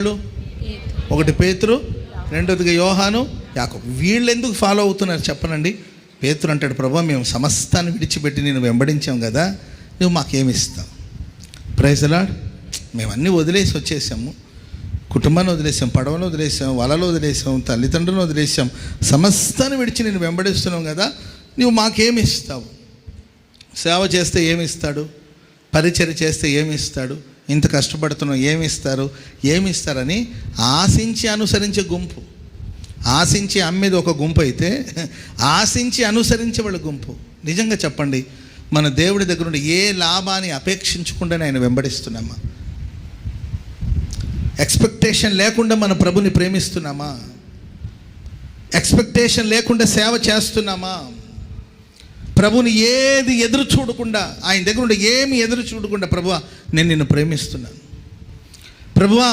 ఒకటి పేతురు, రెండోదిగా యోహాను, యాకోబు. వీళ్ళు ఎందుకు ఫాలో అవుతున్నారు చెప్పనండి. పేతురు అంటాడు, ప్రభా మేము సమస్తాన్ని విడిచిపెట్టి నేను వెంబడించాం కదా, నువ్వు మాకేమి ఇస్తావు? Praise the lord. మేము అన్నీ వదిలేసి వచ్చేసాము, కుటుంబాన్ని వదిలేసాం, పడవను వదిలేసాం, వలలో వదిలేసాం, తల్లిదండ్రులను వదిలేసాం, సమస్తాన్ని విడిచి నేను వెంబడిస్తున్నాం కదా, నువ్వు మాకేమి ఇస్తావు? సేవ చేస్తే ఏమి ఇస్తాడు? పరిచర్య చేస్తే ఏమి ఇస్తాడు? ఇంత కష్టపడుతున్నాం ఏమి ఇస్తారు? ఏమి ఇస్తారని ఆశించి అనుసరించే గుంపు. ఆశించి అమ్మేది ఒక గుంపు అయితే, ఆశించి అనుసరించే వాళ్ళ గుంపు. నిజంగా చెప్పండి, మన దేవుడి దగ్గర నుండి ఏ లాభాన్ని అపేక్షించకుండానే ఆయన వెంబడిస్తున్నామా? ఎక్స్పెక్టేషన్ లేకుండా మన ప్రభుని ప్రేమిస్తున్నామా? ఎక్స్పెక్టేషన్ లేకుండా సేవ చేస్తున్నామా? ప్రభుని ఏది ఎదురు చూడకుండా, ఆయన దగ్గర నుండి ఏమి ఎదురు చూడకుండా, ప్రభువా నేను నిన్ను ప్రేమిస్తున్నాను, ప్రభువా